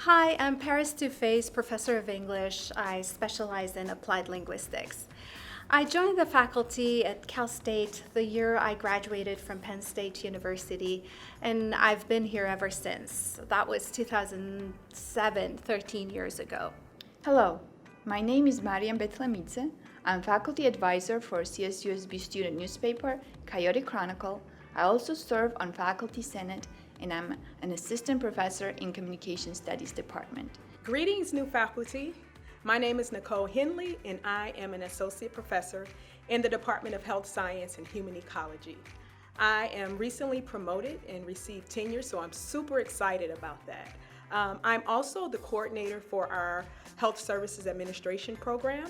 Hi, I'm Paris Dufay's professor of English. I specialize in applied linguistics. I joined the faculty at Cal State the year I graduated from Penn State University, and I've been here ever since. That was 2007, 13 years ago. Hello, my name is Mariam Beth Lemitse. I'm faculty advisor for Csusb student newspaper, Coyote Chronicle. I also serve on faculty senate, and I'm an assistant professor in communication studies department. Greetings, new faculty. My name is Nicole Henley, and I am an associate professor in the Department of Health Science and Human Ecology. I am recently promoted and received tenure, so I'm super excited about that. I'm also the coordinator for our Health Services Administration program,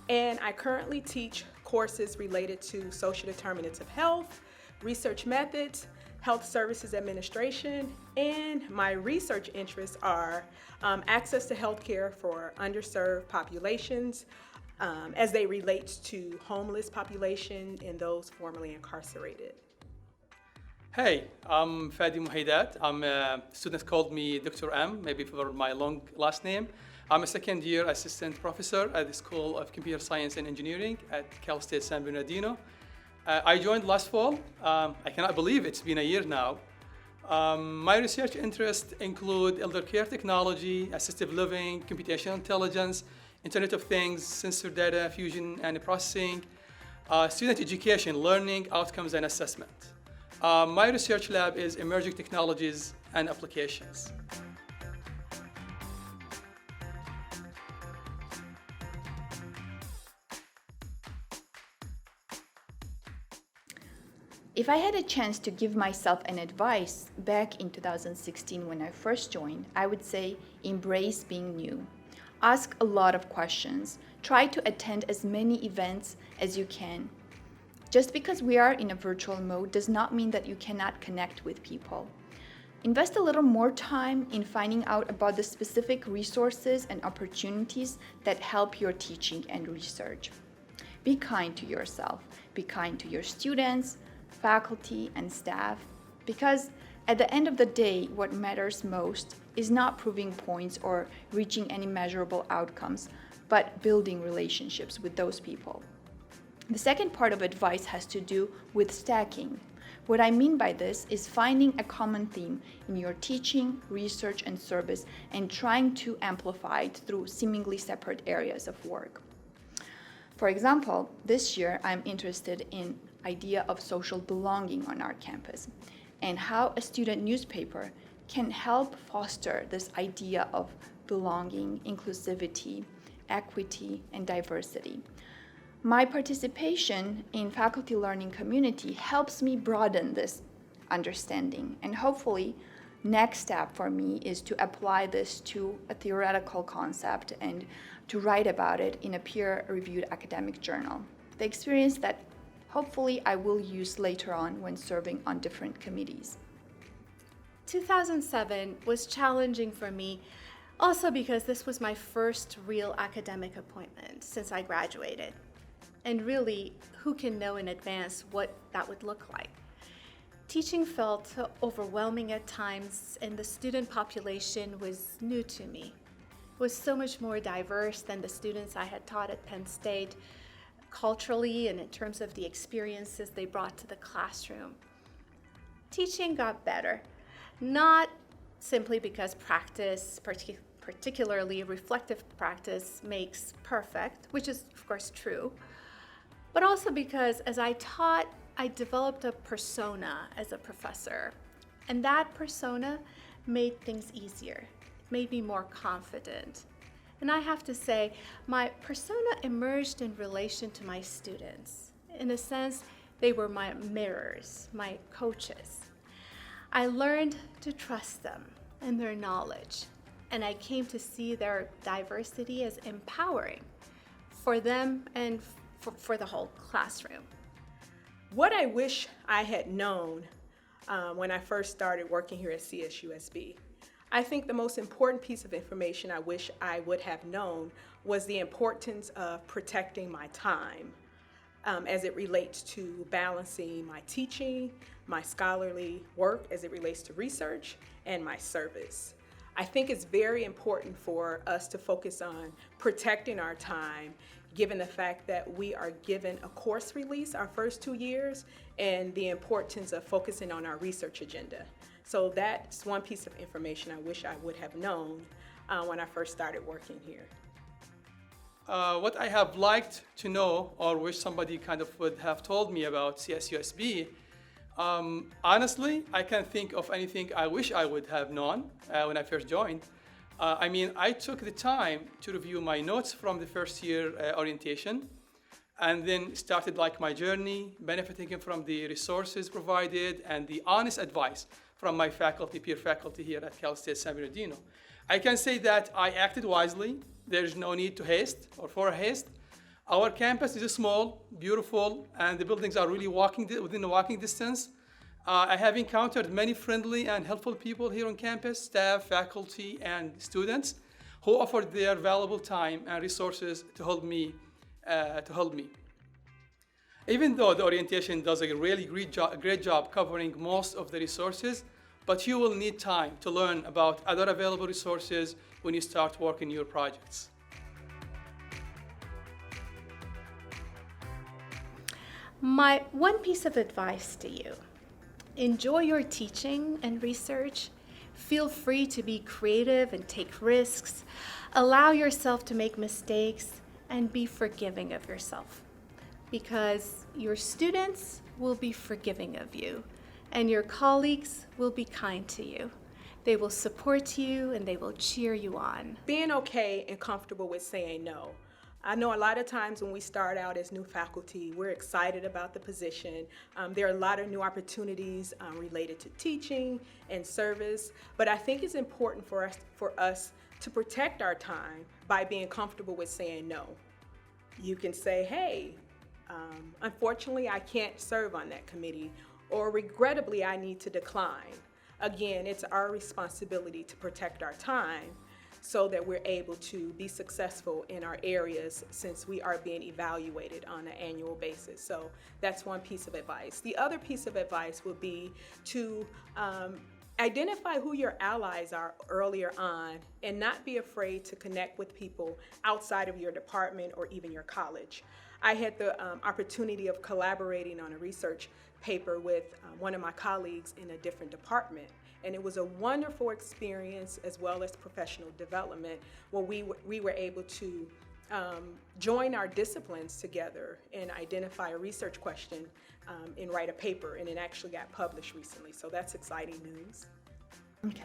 and I currently teach courses related to social determinants of health, research methods, health services administration, and my research interests are access to healthcare for underserved populations as they relate to homeless population and those formerly incarcerated. Hey, I'm Fadi Muhaidat. Students called me Dr. M, maybe for my long last name. I'm a second year assistant professor at the School of Computer Science and Engineering at Cal State San Bernardino. I joined last fall. I cannot believe it's been a year now. My research interests include elder care technology, assistive living, computational intelligence, Internet of Things, sensor data fusion and processing, student education, learning, outcomes, and assessment. My research lab is emerging technologies and applications. If I had a chance to give myself an advice back in 2016 when I first joined, I would say embrace being new. Ask a lot of questions. Try to attend as many events as you can. Just because we are in a virtual mode does not mean that you cannot connect with people. Invest a little more time in finding out about the specific resources and opportunities that help your teaching and research. Be kind to yourself. Be kind to your students, faculty, and staff, because at the end of the day, what matters most is not proving points or reaching any measurable outcomes, but building relationships with those people. The second part of advice has to do with stacking. What I mean by this is finding a common theme in your teaching, research, and service and trying to amplify it through seemingly separate areas of work. For example, this year I'm interested in idea of social belonging on our campus and how a student newspaper can help foster this idea of belonging, inclusivity, equity, and diversity. My participation in faculty learning community helps me broaden this understanding, and hopefully next step for me is to apply this to a theoretical concept and to write about it in a peer-reviewed academic journal. The experience that hopefully I will use later on when serving on different committees. 2007 was challenging for me, also because this was my first real academic appointment since I graduated. And really, who can know in advance what that would look like? Teaching felt overwhelming at times, and the student population was new to me. It was so much more diverse than the students I had taught at Penn State, culturally and in terms of the experiences they brought to the classroom. Teaching got better, not simply because practice, particularly reflective practice, makes perfect, which is of course true, but also because as I taught, I developed a persona as a professor, and that persona made things easier. It made me more confident. And I have to say, my persona emerged in relation to my students. In a sense, they were my mirrors, my coaches. I learned to trust them and their knowledge, and I came to see their diversity as empowering for them and for the whole classroom. What I wish I had known when I first started working here at CSUSB, I think the most important piece of information I wish I would have known was the importance of protecting my time as it relates to balancing my teaching, my scholarly work as it relates to research, and my service. I think it's very important for us to focus on protecting our time, given the fact that we are given a course release our first 2 years, and the importance of focusing on our research agenda. So that's one piece of information I wish I would have known when I first started working here. What I have liked to know, or wish somebody kind of would have told me about CSUSB, honestly, I can't think of anything I wish I would have known when I first joined. I took the time to review my notes from the first year orientation, and then started my journey, benefiting from the resources provided and the honest advice from my faculty, peer faculty here at Cal State San Bernardino. I can say that I acted wisely. There's no need to haste or for haste. Our campus is small, beautiful, and the buildings are really within the walking distance. I have encountered many friendly and helpful people here on campus, staff, faculty, and students who offered their valuable time and resources to help me. Even though the orientation does a really great job covering most of the resources, but you will need time to learn about other available resources when you start working your projects. My one piece of advice to you: enjoy your teaching and research. Feel free to be creative and take risks. Allow yourself to make mistakes and be forgiving of yourself, because your students will be forgiving of you and your colleagues will be kind to you. They will support you and they will cheer you on. Being okay and comfortable with saying no. I know a lot of times when we start out as new faculty, we're excited about the position. There are a lot of new opportunities related to teaching and service, but I think it's important for us to protect our time by being comfortable with saying no. You can say, hey, unfortunately I can't serve on that committee, or regrettably I need to decline. Again, it's our responsibility to protect our time so that we're able to be successful in our areas, since we are being evaluated on an annual basis. So that's one piece of advice. The other piece of advice would be to identify who your allies are earlier on, and not be afraid to connect with people outside of your department or even your college. I had the opportunity of collaborating on a research paper with one of my colleagues in a different department, and it was a wonderful experience as well as professional development, where we were able to join our disciplines together and identify a research question and write a paper, and it actually got published recently. So that's exciting news. Okay.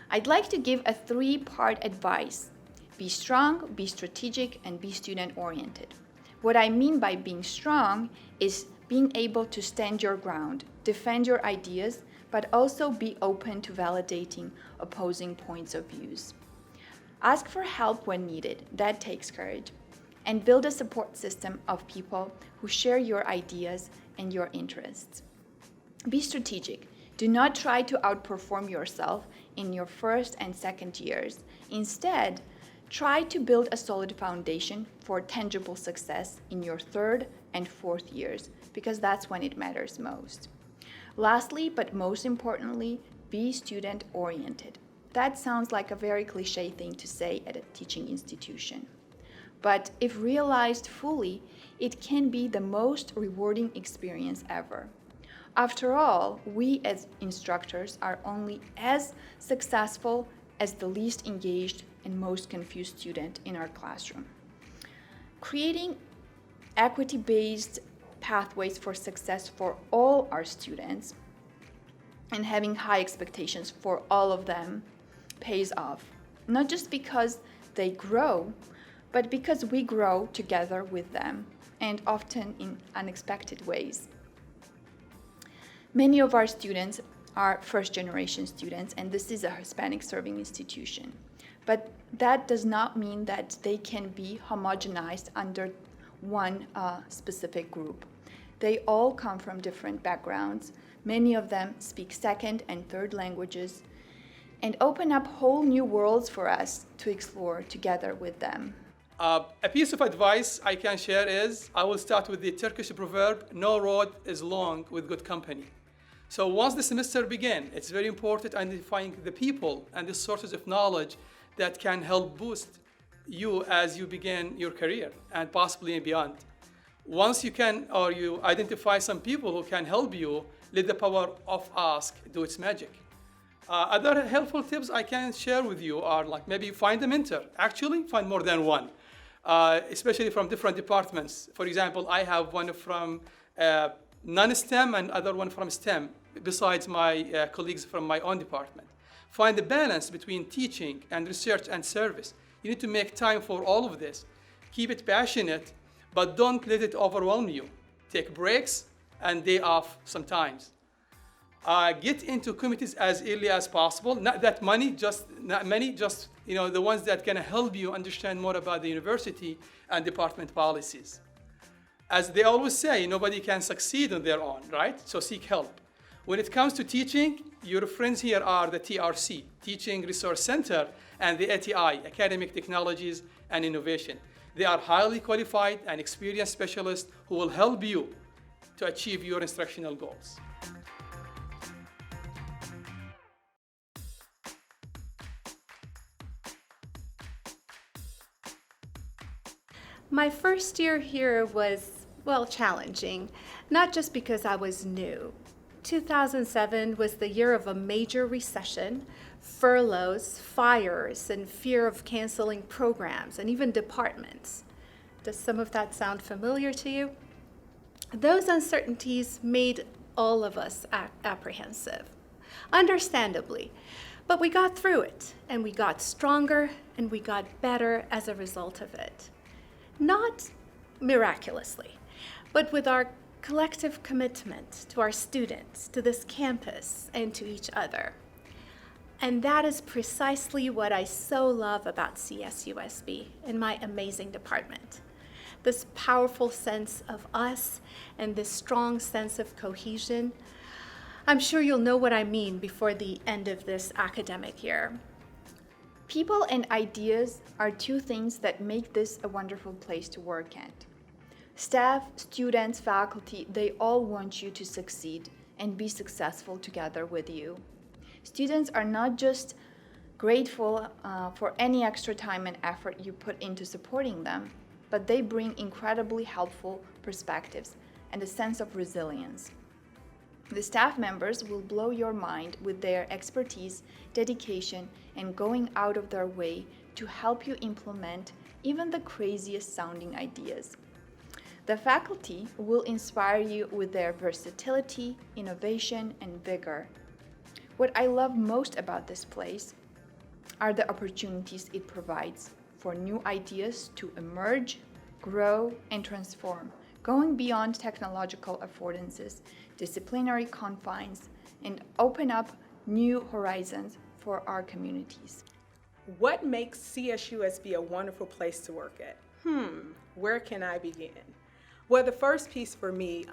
I'd like to give a 3-part advice. Be strong, be strategic, and be student-oriented. What I mean by being strong is being able to stand your ground, defend your ideas, but also be open to validating opposing points of views. Ask for help when needed, that takes courage. And build a support system of people who share your ideas and your interests. Be strategic. Do not try to outperform yourself in your first and second years. Instead, try to build a solid foundation for tangible success in your third and fourth years, because that's when it matters most. Lastly, but most importantly, be student-oriented. That sounds like a very cliche thing to say at a teaching institution. But if realized fully, it can be the most rewarding experience ever. After all, we as instructors are only as successful as the least engaged and most confused student in our classroom. Creating equity-based pathways for success for all our students and having high expectations for all of them pays off, not just because they grow, but because we grow together with them, and often in unexpected ways. Many of our students are first-generation students, and this is a Hispanic serving institution. But that does not mean that they can be homogenized under one specific group. They all come from different backgrounds. Many of them speak second and third languages and open up whole new worlds for us to explore together with them. A piece of advice I can share is, I will start with the Turkish proverb, no road is long with good company. So once the semester begins, it's very important identifying the people and the sources of knowledge that can help boost you as you begin your career and possibly beyond. Once you can, or you identify some people who can help you, let the power of ask do its magic. Other helpful tips I can share with you are like maybe find a mentor. Actually, find more than one, especially from different departments. For example, I have one from non-STEM and other one from STEM, besides my colleagues from my own department. Find the balance between teaching and research and service. You need to make time for all of this. Keep it passionate, but don't let it overwhelm you. Take breaks and day off sometimes. Get into committees as early as possible. Not many, just the ones that can help you understand more about the university and department policies. As they always say, nobody can succeed on their own, right? So seek help. When it comes to teaching, your friends here are the TRC, Teaching Resource Center, and the ATI, Academic Technologies and Innovation. They are highly qualified and experienced specialists who will help you to achieve your instructional goals. My first year here was, well, challenging, not just because I was new. 2007 was the year of a major recession, furloughs, fires, and fear of canceling programs and even departments. Does some of that sound familiar to you? Those uncertainties made all of us apprehensive, understandably, but we got through it, and we got stronger, and we got better as a result of it. Not miraculously, but with our collective commitment to our students, to this campus, and to each other. And that is precisely what I so love about CSUSB and my amazing department. This powerful sense of us and this strong sense of cohesion. I'm sure you'll know what I mean before the end of this academic year. People and ideas are two things that make this a wonderful place to work at. Staff, students, faculty, they all want you to succeed and be successful together with you. Students are not just grateful for any extra time and effort you put into supporting them, but they bring incredibly helpful perspectives and a sense of resilience. The staff members will blow your mind with their expertise, dedication, and going out of their way to help you implement even the craziest sounding ideas. The faculty will inspire you with their versatility, innovation, and vigor. What I love most about this place are the opportunities it provides for new ideas to emerge, grow, and transform, going beyond technological affordances, disciplinary confines, and open up new horizons for our communities. What makes CSUSB a wonderful place to work at? Where can I begin? Well, the first piece for me,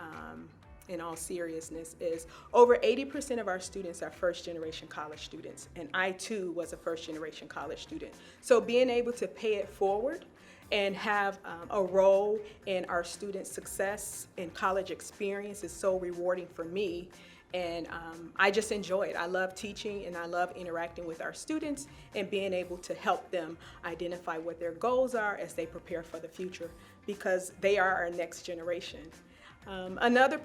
in all seriousness, is over 80% of our students are first-generation college students, and I too was a first-generation college student. So being able to pay it forward and have a role in our students' success and college experience is so rewarding for me. And I just enjoy it. I love teaching and I love interacting with our students and being able to help them identify what their goals are as they prepare for the future, because they are our next generation. Another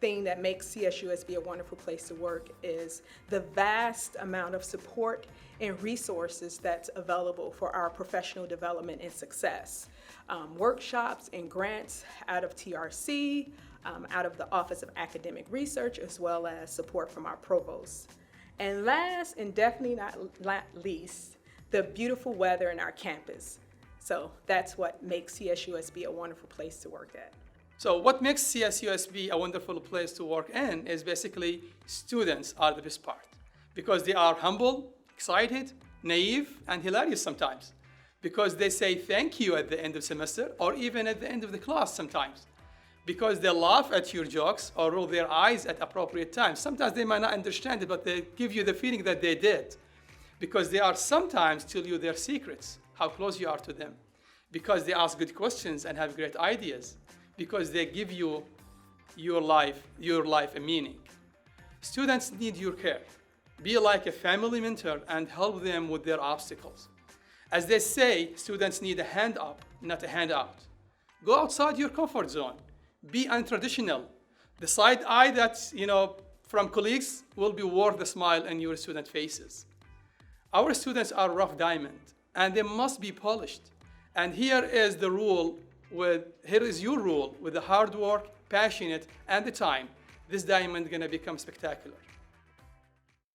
thing that makes CSUSB a wonderful place to work is the vast amount of support and resources that's available for our professional development and success. Workshops and grants out of TRC, out of the Office of Academic Research, as well as support from our provost. And last and definitely not least, the beautiful weather in our campus. So that's what makes CSUSB a wonderful place to work at. So what makes CSUSB a wonderful place to work in is basically students are the best part, because they are humble, excited, naive, and hilarious sometimes, because they say thank you at the end of semester or even at the end of the class sometimes, because they laugh at your jokes or roll their eyes at appropriate times. Sometimes they might not understand it, but they give you the feeling that they did, because they are sometimes tell you their secrets, how close you are to them, because they ask good questions and have great ideas, because they give you your life a meaning. Students need your care. Be like a family mentor and help them with their obstacles. As they say, students need a hand up, not a hand out. Go outside your comfort zone. Be untraditional. The side eye that, from colleagues will be worth the smile in your student faces. Our students are rough diamond, and they must be polished. And here is your rule with the hard work, passionate, and the time. This diamond gonna become spectacular.